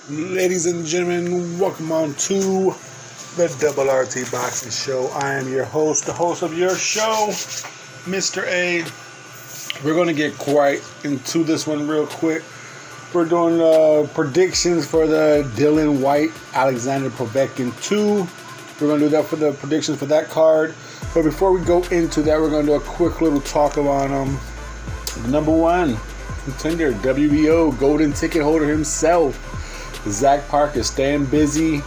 Ladies and gentlemen, welcome on to the Double RT Boxing Show. I am your host, the host of your show, Mr.A. We're going to get quite into this one real quick. We're doing predictions for the Whyte Alexander Povetkin 2. We're going to do that for the predictions for that card. But before we go into that, we're going to do a quick little talk about the number one contender, WBO golden ticket holder himself. Zach Parker staying busy,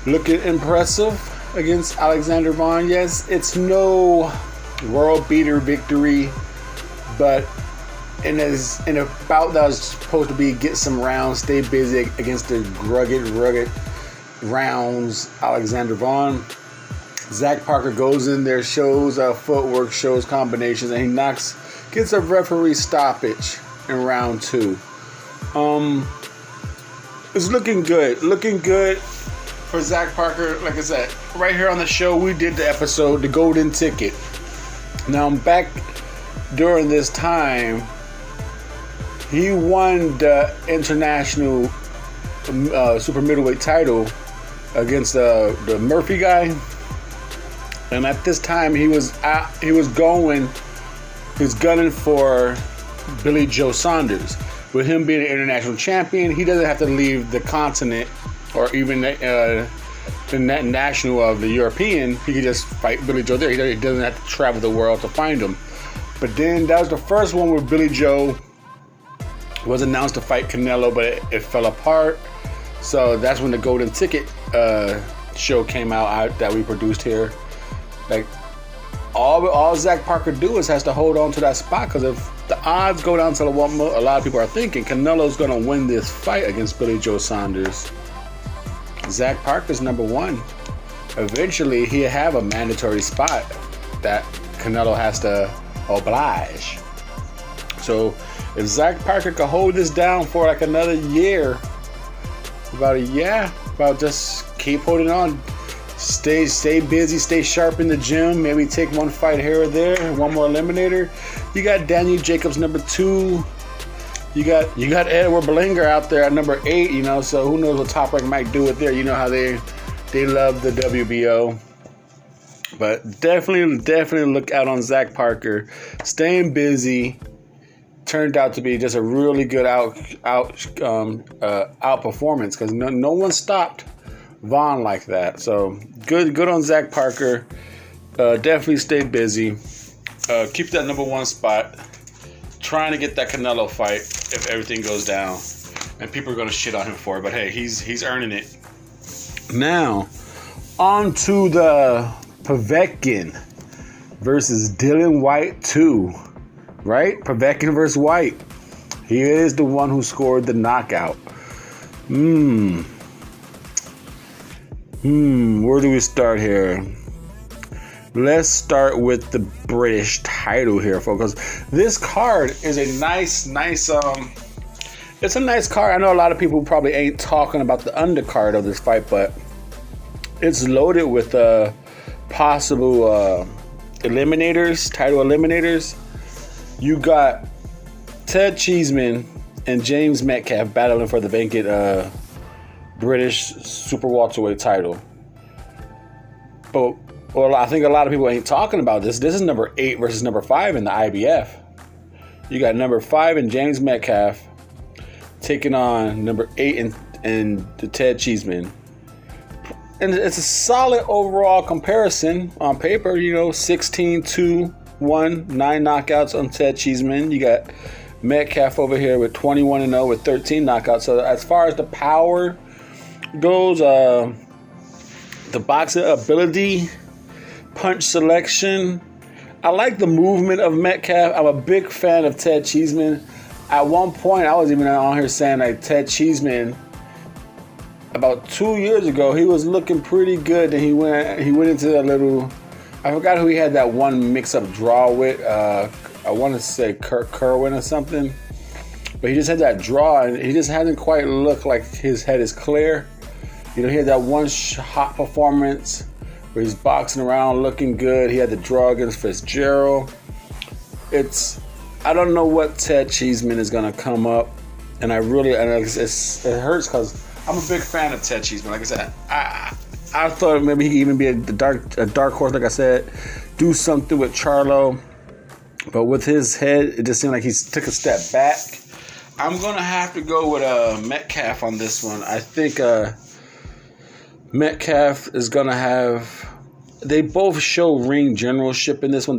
looking impressive against Alexander Vaughn. Yes, it's no world beater victory, but in a bout that was supposed to be get some rounds, stay busy against the rugged rounds Alexander Vaughn. Zach Parker goes in there, shows footwork, shows combinations, and he gets a referee stoppage in round 2. It's looking good for Zach Parker. Like I said, right here on the show, we did the episode, The Golden Ticket. Now, back during this time, he won the international super middleweight title against the Murphy guy. And at this time, he was gunning for Billy Joe Saunders. With him being an international champion, he doesn't have to leave the continent or even the national of the European. He could just fight Billy Joe there. He doesn't have to travel the world to find him. But then that was the first one where Billy Joe was announced to fight Canelo, but it fell apart. So that's when the Golden Ticket show came out that we produced here. Like, all Zach Parker has to hold on to that spot, because if the odds go down to what a lot of people are thinking, Canelo's going to win this fight against Billy Joe Saunders. Zach Parker's number one. Eventually, he'll have a mandatory spot that Canelo has to oblige. So, if Zach Parker can hold this down for like another year, about just keep holding on. Stay busy, stay sharp in the gym. Maybe take one fight here or there, one more eliminator. You got Daniel Jacobs number 2. You got Edward Bellinger out there at number 8. So who knows what Top Rank might do with there. You know how they love the WBO. But definitely look out on Zach Parker. Staying busy. Turned out to be just a really good out performance, because no one stopped Vaughn like that. So good on Zach Parker. Definitely stay busy. Keep that number one spot. Trying to get that Canelo fight if everything goes down. And people are going to shit on him for it. But hey, he's earning it. Now, on to the Povetkin versus Whyte 2. Right? Povetkin versus Whyte. He is the one who scored the knockout. Where do we start here? Let's start with the British title here, folks. This card is a nice, it's a nice card. I know a lot of people probably ain't talking about the undercard of this fight, but it's loaded with possible title eliminators. You got Ted Cheeseman and James Metcalf battling for the vacant British super welterweight title. But I think a lot of people ain't talking about this. This is number 8 versus number 5 in the IBF. You got number 5 and James Metcalf taking on number 8 and the Ted Cheeseman. And it's a solid overall comparison on paper. 16-2-1, 9 knockouts on Ted Cheeseman. You got Metcalf over here with 21-0 with 13 knockouts. So as far as the power goes, the boxing ability, punch selection, I like the movement of Metcalf. I'm a big fan of Ted Cheeseman. At one point, I was even on here saying like Ted Cheeseman, about 2 years ago, he was looking pretty good. And he went into that little, I forgot who he had that one mix-up draw with. I want to say Kirk Kerwin or something. But he just had that draw, and he just hasn't quite looked like his head is clear. He had that one hot performance where he's boxing around looking good. He had the draw against Fitzgerald. I don't know what Ted Cheeseman is going to come up And it hurts because I'm a big fan of Ted Cheeseman. Like I said, I thought maybe he could even be a dark horse, like I said, do something with Charlo. But with his head, it just seemed like he took a step back. I'm going to have to go with Metcalf on this one. I think Metcalf is going to have... They both show ring generalship in this one.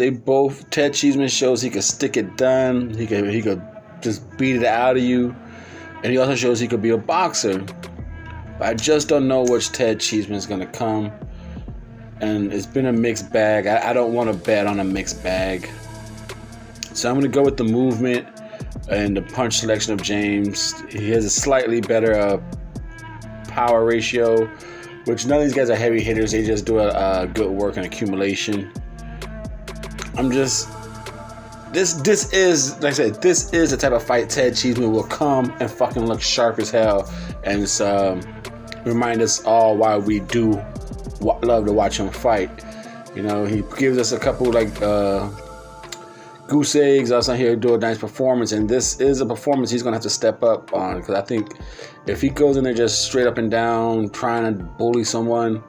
Ted Cheeseman shows he could stick it done. He could just beat it out of you. And he also shows he could be a boxer. But I just don't know which Ted Cheeseman is going to come. And it's been a mixed bag. I don't want to bet on a mixed bag. So I'm going to go with the movement and the punch selection of James. He has a slightly better power ratio, which none of these guys are heavy hitters. They just do a good work and accumulation. This is, like I said, this is the type of fight Ted Cheeseman will come and fucking look sharp as hell and remind us all why we do love to watch him fight. You know, he gives us a couple goose eggs. Also, here do a nice performance, and this is a performance he's gonna have to step up on, because I think if he goes in there just straight up and down trying to bully someone,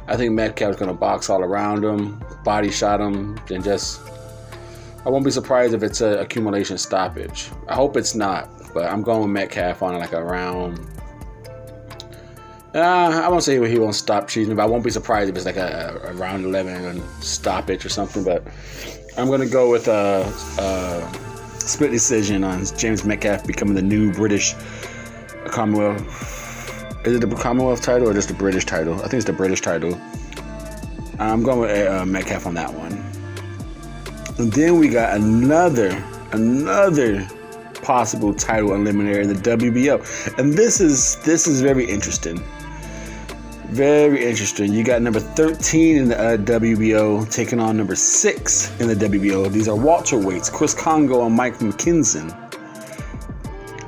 I think Metcalf's gonna box all around him, body shot him, and I won't be surprised if it's an accumulation stoppage. I hope it's not, but I'm going with Metcalf on like a round. I won't say he won't stop Cheeseman, but I won't be surprised if it's like a round 11 and stoppage or something. But I'm going to go with a split decision on James Metcalf becoming the new British Commonwealth. Is it the Commonwealth title or just the British title? I think it's the British title. I'm going with Metcalf on that one. And then we got another possible title eliminator in the WBO. And this is very interesting. Very interesting. You got number 13 in the WBO taking on number 6 in the WBO. These are welterweights, Chris Kongo and Mike McKinson.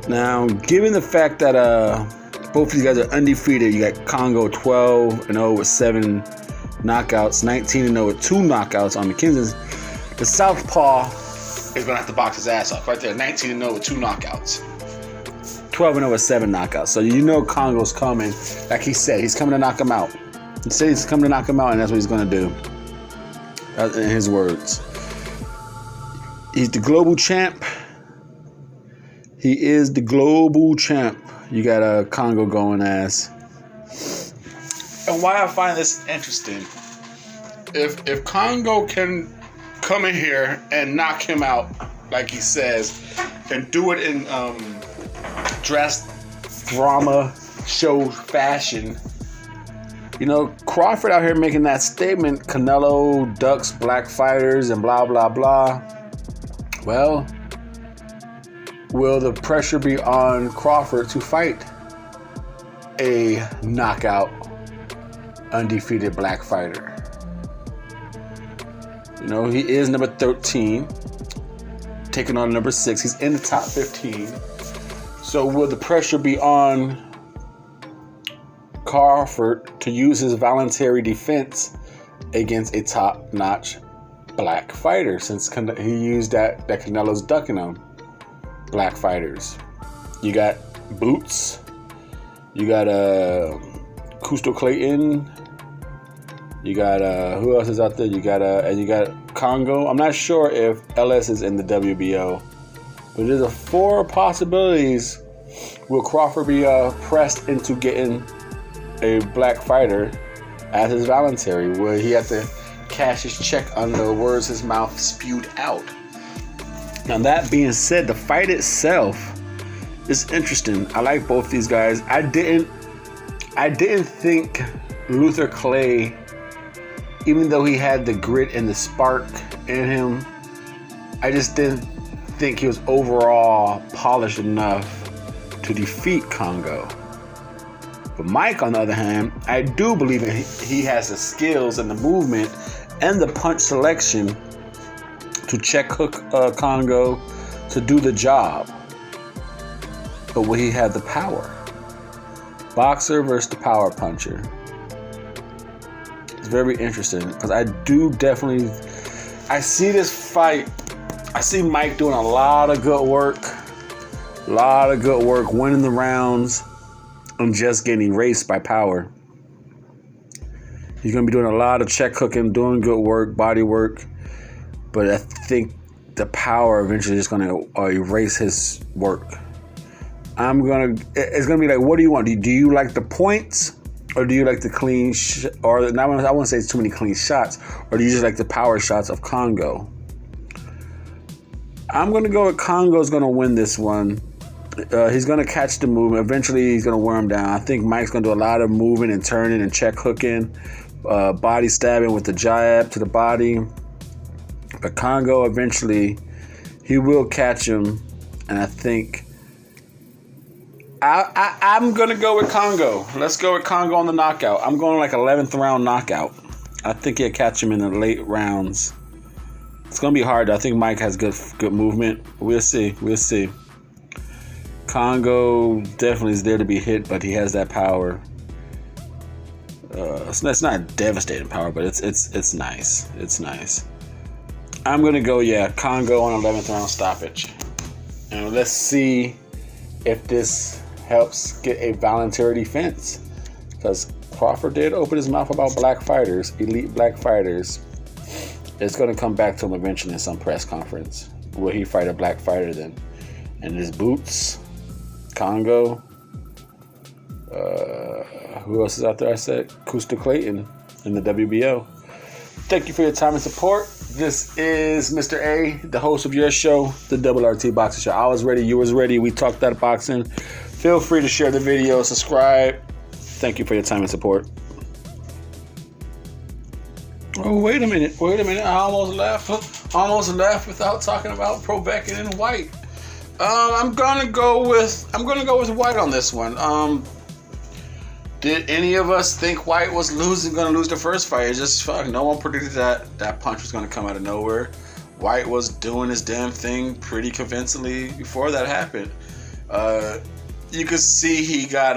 Now, given the fact that both these guys are undefeated, you got Kongo 12-0 with 7 knockouts, 19-0 with 2 knockouts on McKinson's. The southpaw is going to have to box his ass off right there. 19-0 with 2 knockouts. 12-0 with 7 knockouts. So you know Kongo's coming. Like he said, he's coming to knock him out. He said he's coming to knock him out, and that's what he's going to do. In his words. He's the global champ. He is the global champ. You got Kongo going ass. And why I find this interesting, if Kongo can come in here and knock him out, like he says, and do it in drama show fashion. You know, Crawford out here making that statement, Canelo ducks black fighters and blah, blah, blah. Well, will the pressure be on Crawford to fight a knockout, undefeated black fighter? You know, he is number 13, taking on number 6. He's in the top 15. So will the pressure be on Crawford to use his voluntary defense against a top-notch black fighter, since he used that Canelo's ducking him? Black fighters. You got Boots. You got Custo Clayton. You got who else is out there? You got Kongo. I'm not sure if LS is in the WBO, but there's 4 possibilities. Will Crawford be pressed into getting a black fighter as his voluntary? Will he have to cash his check on the words his mouth spewed out? Now, that being said, the fight itself is interesting. I like both these guys. I didn't think Luther Clay, even though he had the grit and the spark in him, I just didn't think he was overall polished enough to defeat Kongo. But Mike, on the other hand, I do believe he has the skills and the movement and the punch selection to check hook Kongo to do the job. But will he have the power? Boxer versus the power puncher. It's very interesting, because I see this fight. I see Mike doing a lot of good work. A lot of good work, winning the rounds, and just getting erased by power. He's going to be doing a lot of check hooking, doing good work, body work. But I think the power eventually is going to erase his work. It's going to be like, what do you want? Do you like the points? Or do you like the clean, I wouldn't say it's too many clean shots. Or do you just like the power shots of Congo? I'm going to go with Congo's going to win this one. He's going to catch the movement. Eventually, he's going to wear him down. I think Mike's going to do a lot of moving and turning and check hooking. Body stabbing with the jab to the body. But Congo, eventually, he will catch him. And I think I'm going to go with Congo. Let's go with Congo on the knockout. I'm going like 11th round knockout. I think he'll catch him in the late rounds. It's going to be hard. I think Mike has good movement. We'll see. Congo definitely is there to be hit, but he has that power. It's not devastating power, but it's nice. It's nice. I'm going to go, Congo on 11th round stoppage. And let's see if this helps get a voluntary defense. Because Crawford did open his mouth about black fighters, elite black fighters. It's going to come back to him eventually in some press conference. Will he fight a black fighter then? And his boots, Congo. Who else is out there? I said Kusta Clayton in the WBO. Thank you for your time and support. This is Mr.A, the host of your show, the Double RT Boxing Show. I was ready, you was ready. We talked that boxing. Feel free to share the video, subscribe. Thank you for your time and support. Oh, wait a minute. I almost left without talking about Povetkin and Whyte. I'm gonna go with Whyte on this one. Did any of us think Whyte was gonna lose the first fight? It's just no one predicted that punch was gonna come out of nowhere. Whyte was doing his damn thing pretty convincingly before that happened. You could see he got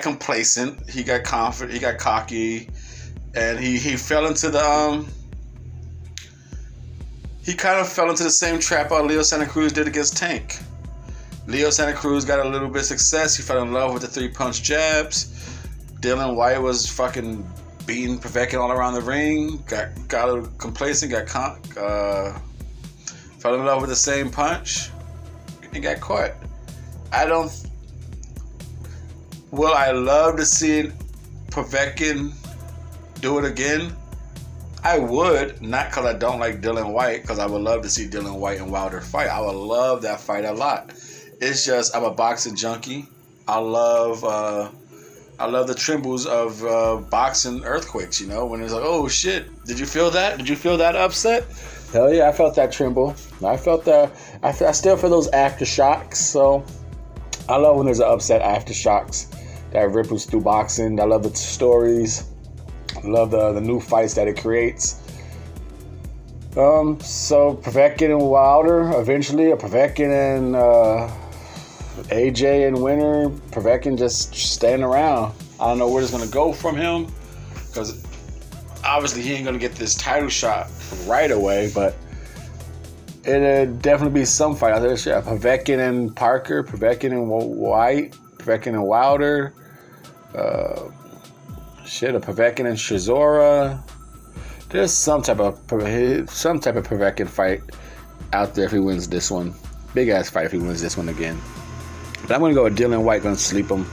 complacent, he got confident, he got cocky, and he fell into the he kind of fell into the same trap Leo Santa Cruz did against Tank. Leo Santa Cruz got a little bit of success. He fell in love with the 3-punch jabs. Dylan Whyte was fucking beating Povetkin all around the ring. Got a little complacent. Fell in love with the same punch and got caught. Will I love to see Povetkin do it again? I would, not because I don't like Dylan Whyte, because I would love to see Dylan Whyte and Wilder fight. I would love that fight a lot. It's just I'm a boxing junkie. I love the trembles of boxing earthquakes. You know, when it's like, oh shit, did you feel that? Did you feel that upset? Hell yeah, I felt that tremble. I felt that. I still feel those aftershocks. So I love when there's an upset aftershocks that ripples through boxing. I love the stories. I love the new fights that it creates. So Povetkin and Wilder eventually, or Povetkin and AJ and Winner. Povetkin just staying around. I don't know where it's gonna go from him, because obviously he ain't gonna get this title shot right away, but it'll definitely be some fight out there. Povetkin and Parker, Povetkin and Whyte, Povetkin and Wilder. A Povetkin and Shizora. There's some type of Povetkin fight out there if he wins this one. Big ass fight if he wins this one again. But I'm gonna go with Dylan Whyte, gonna sleep him.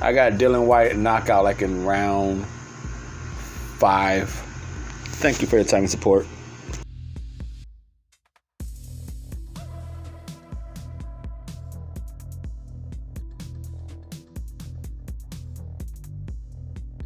I got Dylan Whyte knockout like in round 5. Thank you for your time and support.